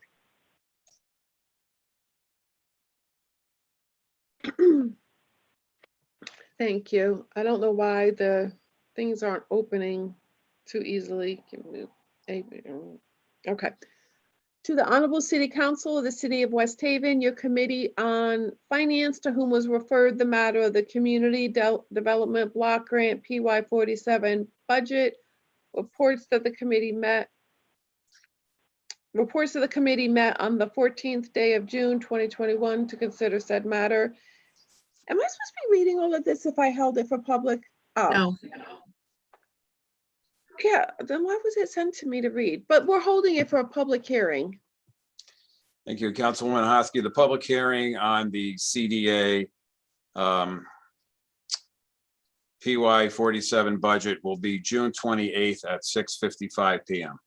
Thank you. I don't know why the things aren't opening too easily. Okay. To the Honorable City Council of the City of West Haven, your Committee on Finance, to whom was referred the matter of the Community Development Block Grant PY 47 budget, reports that the committee met on the 14th day of June 2021 to consider said matter. Am I supposed to be reading all of this if I held it for public? Oh. No. Yeah, then why was it sent to me to read? But we're holding it for a public hearing. Thank you, Councilwoman Hosky. The public hearing on the CDA PY 47 budget will be June 28th at 6:55 p.m.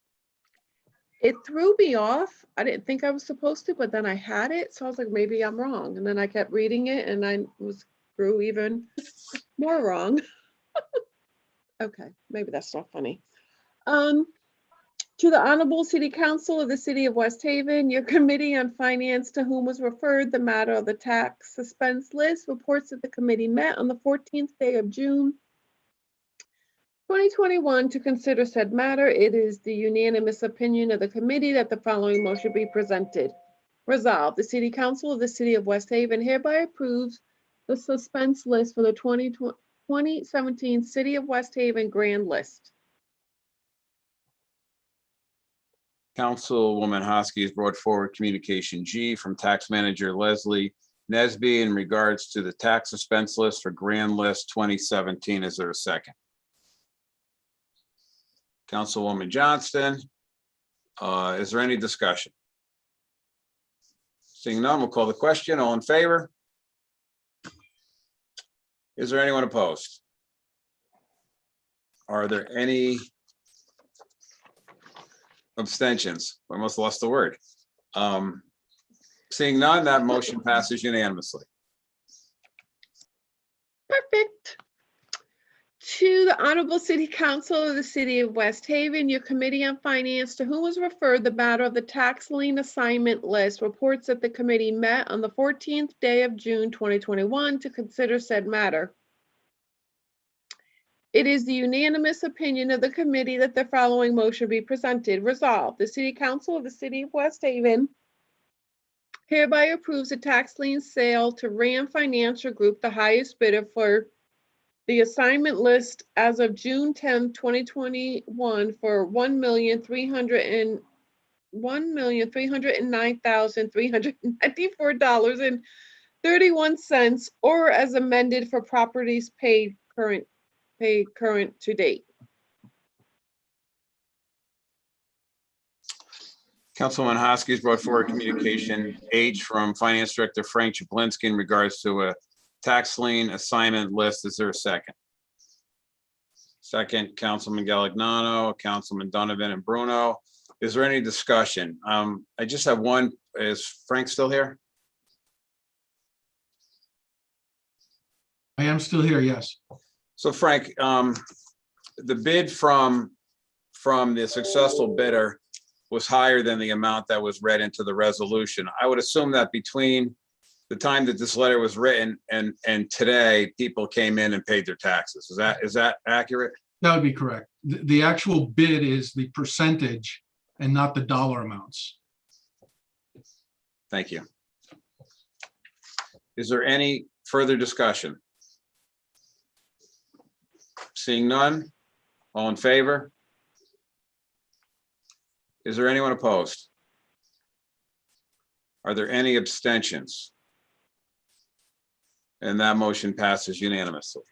It threw me off. I didn't think I was supposed to, but then I had it. So I was like, maybe I'm wrong. And then I kept reading it and I grew even more wrong. Okay, maybe that's not funny. To the Honorable City Council of the City of West Haven, your Committee on Finance, to whom was referred the matter of the tax suspense list, reports that the committee met on the 14th day of June 2021 to consider said matter. It is the unanimous opinion of the committee that the following motion be presented. Resolved, the City Council of the City of West Haven hereby approves the suspense list for the 2017 City of West Haven Grand List. Councilwoman Hosky has brought forward communication G from Tax Manager Leslie Nesby in regards to the tax suspense list for Grand List 2017. Is there a second? Councilwoman Johnston, is there any discussion? Seeing none, we'll call the question. All in favor? Is there anyone opposed? Are there any abstentions? I almost lost the word. Seeing none, that motion passes unanimously. Perfect. To the Honorable City Council of the City of West Haven, your Committee on Finance, to whom was referred the matter of the tax lien assignment list, reports that the committee met on the 14th day of June 2021 to consider said matter. It is the unanimous opinion of the committee that the following motion be presented. Resolved, the City Council of the City of West Haven hereby approves a tax lien sale to RAM Financial Group, the highest bidder for the assignment list as of June 10, 2021 for $1,309,394.31, or as amended for properties paid current to date. Councilwoman Hosky has brought forward communication H from Finance Director Frank Chaplinsky in regards to a tax lien assignment list. Is there a second? Second, Councilman Galignano, Councilman Donovan, and Bruno. Is there any discussion? I just have one. Is Frank still here? I am still here, yes. So Frank, the bid from the successful bidder was higher than the amount that was read into the resolution. I would assume that between the time that this letter was written and today, people came in and paid their taxes. Is that accurate? That would be correct. The actual bid is the percentage and not the dollar amounts. Thank you. Is there any further discussion? Seeing none, all in favor? Is there anyone opposed? Are there any abstentions? And that motion passes unanimously.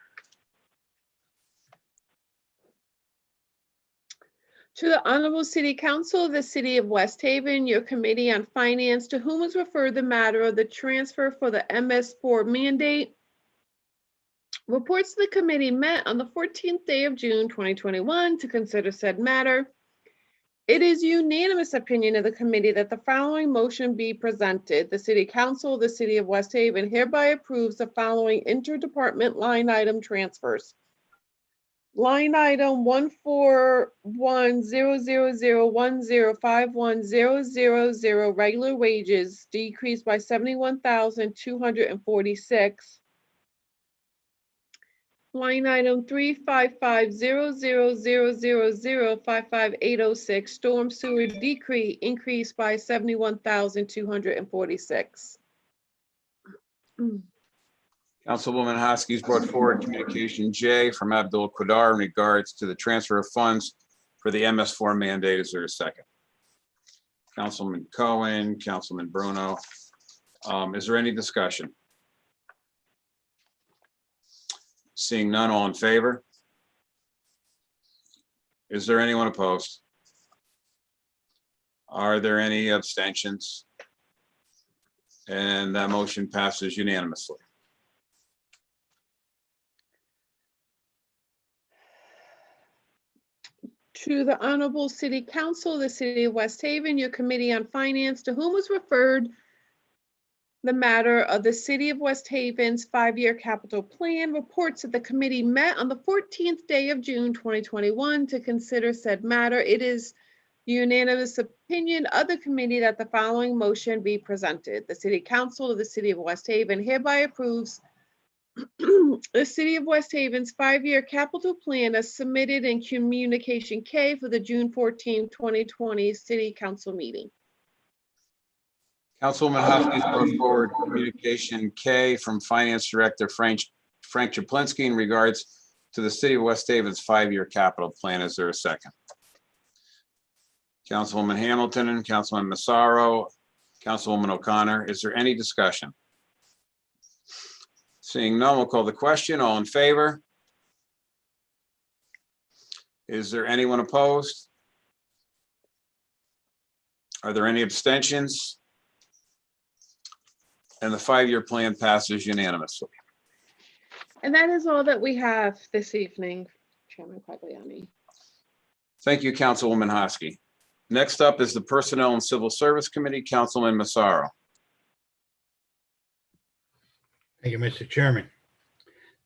To the Honorable City Council of the City of West Haven, your Committee on Finance, to whom is referred the matter of the transfer for the MS4 mandate. Reports to the committee met on the 14th day of June 2021 to consider said matter. It is unanimous opinion of the committee that the following motion be presented. The City Council of the City of West Haven hereby approves the following interdepartment line item transfers. Line item 1410010510000 regular wages decreased by 71,246. Line item 3550000055806 storm sewer decrease increased by 71,246. Councilwoman Hosky's brought forward communication J from Abdul Qadar in regards to the transfer of funds for the MS4 mandate. Is there a second? Councilman Cohen, Councilman Bruno. Is there any discussion? Seeing none, all in favor? Is there anyone opposed? Are there any abstentions? And that motion passes unanimously. To the Honorable City Council of the City of West Haven, your Committee on Finance, to whom was referred the matter of the City of West Haven's 5-year capital plan, reports that the committee met on the 14th day of June 2021 to consider said matter. It is unanimous opinion of the committee that the following motion be presented. The City Council of the City of West Haven hereby approves the City of West Haven's 5-year capital plan as submitted in Communication K for the June 14, 2020 City Council meeting. Councilwoman Hosky's brought forward communication K from Finance Director Frank Chaplinsky in regards to the City of West Haven's 5-year capital plan. Is there a second? Councilwoman Hamilton and Councilman Massaro, Councilwoman O'Connor. Is there any discussion? Seeing none, we'll call the question. All in favor? Is there anyone opposed? Are there any abstentions? And the 5-year plan passes unanimously. And that is all that we have this evening, Chairman Quagliani. Thank you, Councilwoman Hosky. Next up is the Personnel and Civil Service Committee, Councilman Massaro. Thank you, Mr. Chairman.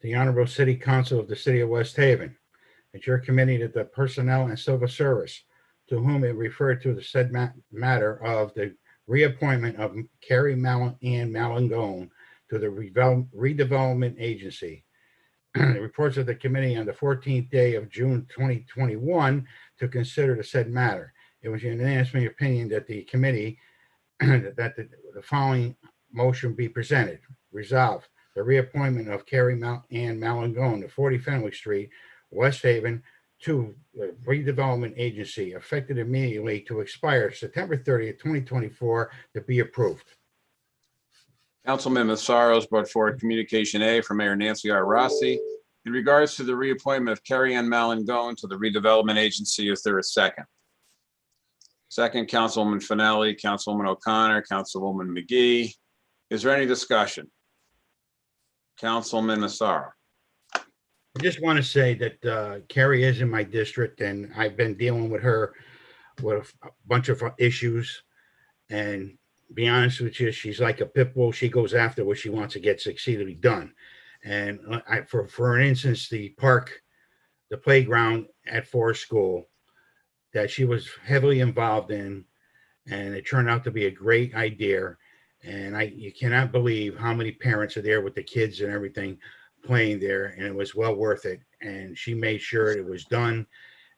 The Honorable City Council of the City of West Haven. It's your committee that the Personnel and Civil Service, to whom it referred to the said matter of the reappointment of Carrie Ann Malangone to the Redevelopment Agency. The reports of the committee on the 14th day of June 2021 to consider the said matter. It was unanimous opinion that the committee that the following motion be presented. Resolve the reappointment of Carrie Ann Malangone to 40 Fenwick Street, West Haven, to the Redevelopment Agency, effective immediately to expire September 30th, 2024, to be approved. Councilman Massaro has brought forward communication A from Mayor Nancy R. Rossi in regards to the reappointment of Carrie Ann Malangone to the Redevelopment Agency. Is there a second? Second, Councilwoman Finelli, Councilwoman O'Connor, Councilwoman McGee. Is there any discussion? Councilman Massaro. I just want to say that Carrie is in my district, and I've been dealing with her with a bunch of issues. And be honest with you, she's like a pit bull. She goes after what she wants to get succeedingly done. And for an instance, the playground at Forest School that she was heavily involved in, and it turned out to be a great idea. And you cannot believe how many parents are there with the kids and everything. playing there, and it was well worth it. And she made sure it was done,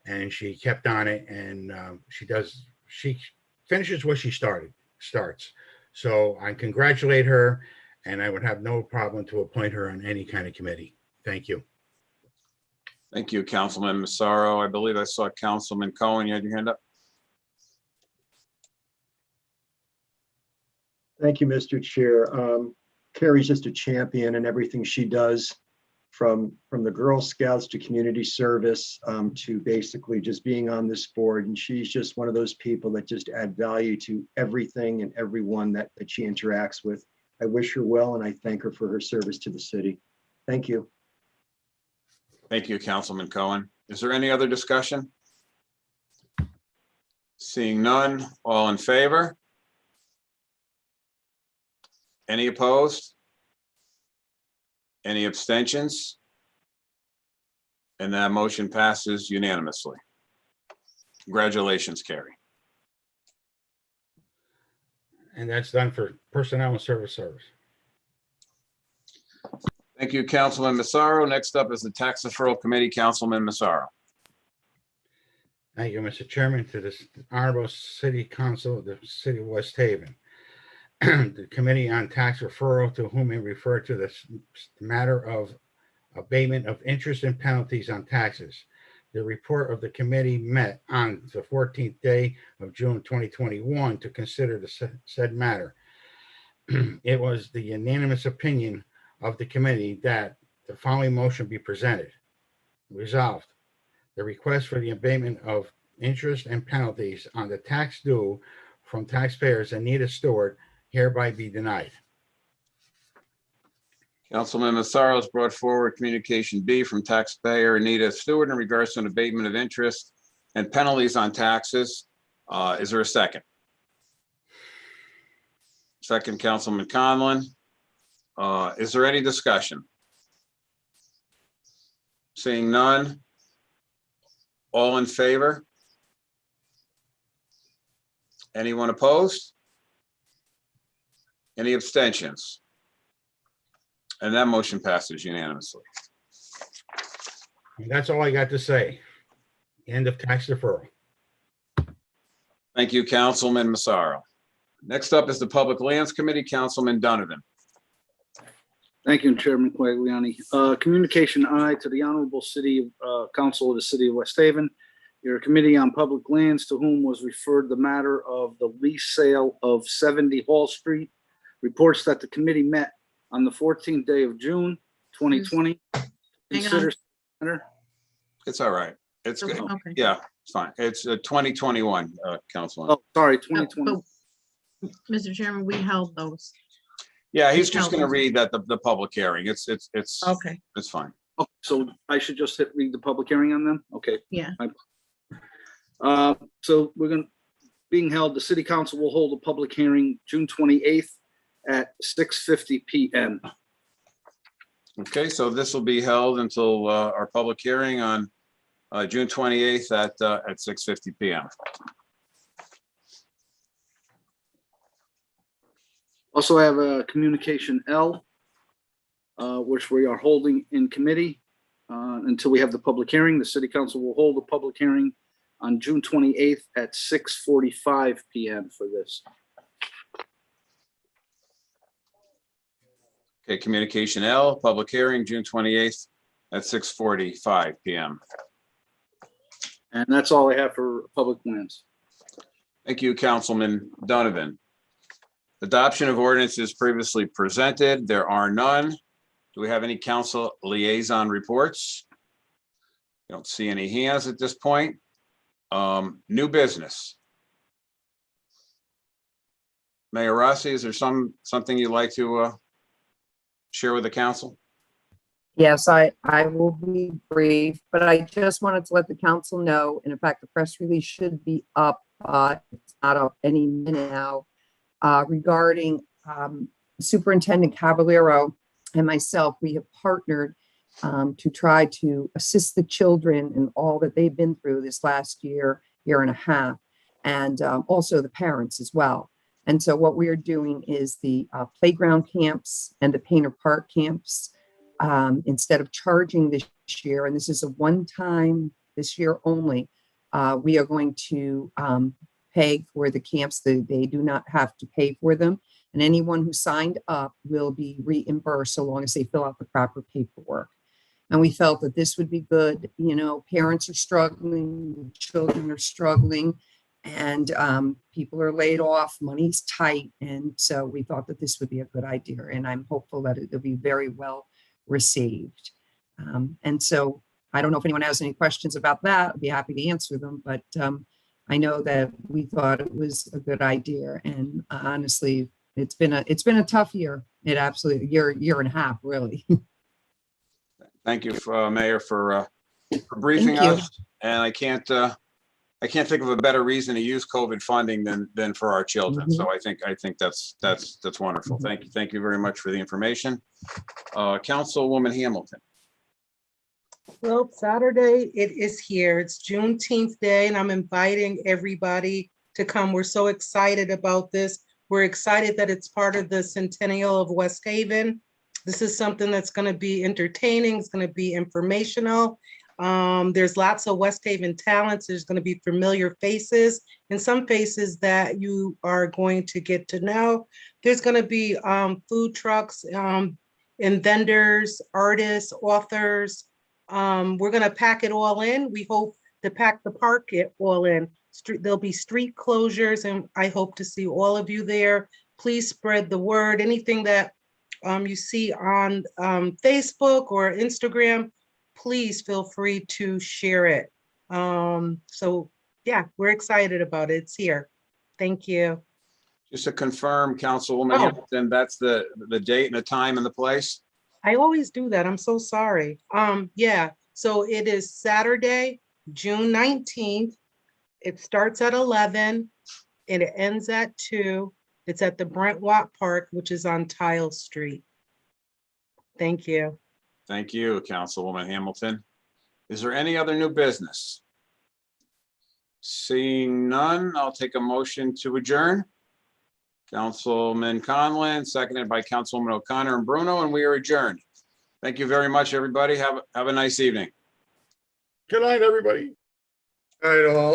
and she kept on it, and she finishes what she starts. So I congratulate her, and I would have no problem to appoint her on any kind of committee. Thank you. Thank you, Councilman Massaro. I believe I saw Councilman Cohen. You had your hand up. Thank you, Mr. Chair. Carrie's just a champion in everything she does, from the Girl Scouts to community service, to basically just being on this board. And she's just one of those people that just add value to everything and everyone that she interacts with. I wish her well, and I thank her for her service to the city. Thank you. Thank you, Councilman Cohen. Is there any other discussion? Seeing none, all in favor? Any opposed? Any abstentions? And that motion passes unanimously. Congratulations, Carrie. And that's done for personnel and service. Thank you, Councilman Massaro. Next up is the Tax Referral Committee, Councilman Massaro. Thank you, Mr. Chairman. To this Honorable City Council of the City of West Haven. The Committee on Tax Referral, to whom it referred to this matter of abatement of interest and penalties on taxes. The report of the committee met on the 14th day of June 2021 to consider the said matter. It was the unanimous opinion of the committee that the following motion be presented. Resolved, the request for the abatement of interest and penalties on the tax due from taxpayers Anita Stewart hereby be denied. Councilman Massaro has brought forward communication B from taxpayer Anita Stewart in regards to an abatement of interest and penalties on taxes. Is there a second? Second, Councilman Conlon. Is there any discussion? Seeing none. All in favor? Anyone opposed? Any abstentions? And that motion passes unanimously. And that's all I got to say. End of tax deferral. Thank you, Councilman Massaro. Next up is the Public Lands Committee, Councilman Donovan. Thank you, Chairman Quagliani. Communication I to the Honorable City Council of the City of West Haven. Your Committee on Public Lands, to whom was referred the matter of the lease sale of 70 Hall Street, reports that the committee met on the 14th day of June 2020. Consider. It's all right. It's good. Okay. Yeah, it's fine. It's 2021, Councilman. Oh, sorry, 2020. Mr. Chairman, we held those. Yeah, he's just going to read that the public hearing. It's Okay. It's fine. Oh, so I should just read the public hearing on them? Okay. Yeah. So being held, the City Council will hold a public hearing June 28th at 6:50 p.m. Okay, so this will be held until our public hearing on June 28th at 6:50 p.m. Also, I have a communication L, which we are holding in committee until we have the public hearing. The City Council will hold a public hearing on June 28th at 6:45 p.m. for this. Okay, communication L, public hearing, June 28th at 6:45 p.m. And that's all I have for public lands. Thank you, Councilman Donovan. Adoption of ordinances previously presented. There are none. Do we have any council liaison reports? Don't see any hands at this point. New business. Mayor Rossi, is there something you'd like to share with the council? Yes, I will be brief, but I just wanted to let the council know, and in fact, the press release should be up, it's not up any minute now, regarding Superintendent Cavallero and myself. We have partnered to try to assist the children in all that they've been through this last year and a half, and also the parents as well. And so what we are doing is the playground camps and the Painter Park camps. instead of charging this year, and this is a one-time, this year only, we are going to pay for the camps. They do not have to pay for them. And anyone who signed up will be reimbursed so long as they fill out the proper paperwork. And we felt that this would be good. You know, parents are struggling, children are struggling, and people are laid off, money's tight. And so we thought that this would be a good idea. And I'm hopeful that it'll be very well received. And so I don't know if anyone has any questions about that. I'd be happy to answer them, but I know that we thought it was a good idea. And honestly, it's been a tough year. It absolutely year and a half, really. Thank you, Mayor, for briefing Thank you. us. And I can't think of a better reason to use COVID funding than for our children. So I think that's wonderful. Thank you very much for the information. Councilwoman Hamilton. Well, Saturday, it is here. It's Juneteenth Day, and I'm inviting everybody to come. We're so excited about this. We're excited that it's part of the Centennial of West Haven. This is something that's going to be entertaining. It's going to be informational. There's lots of West Haven talents. There's going to be familiar faces and some faces that you are going to get to know. There's going to be food trucks and vendors, artists, authors. We're going to pack it all in. We hope to pack the park it all in. There'll be street closures, and I hope to see all of you there. Please spread the word. Anything that you see on Facebook or Instagram, please feel free to share it. So yeah, we're excited about it. It's here. Thank you. Just to confirm, Councilwoman Hamilton, that's the date and the time and the place? I always do that. I'm so sorry. Yeah, so it is Saturday, June 19th. It starts at 11 and it ends at 2. It's at the Brent Watt Park, which is on Tile Street. Thank you. Thank you, Councilwoman Hamilton. Is there any other new business? Seeing none, I'll take a motion to adjourn. Councilman Conlon, seconded by Councilwoman O'Connor and Bruno, and we are adjourned. Thank you very much, everybody. Have a nice evening. Good night, everybody. Good night, all.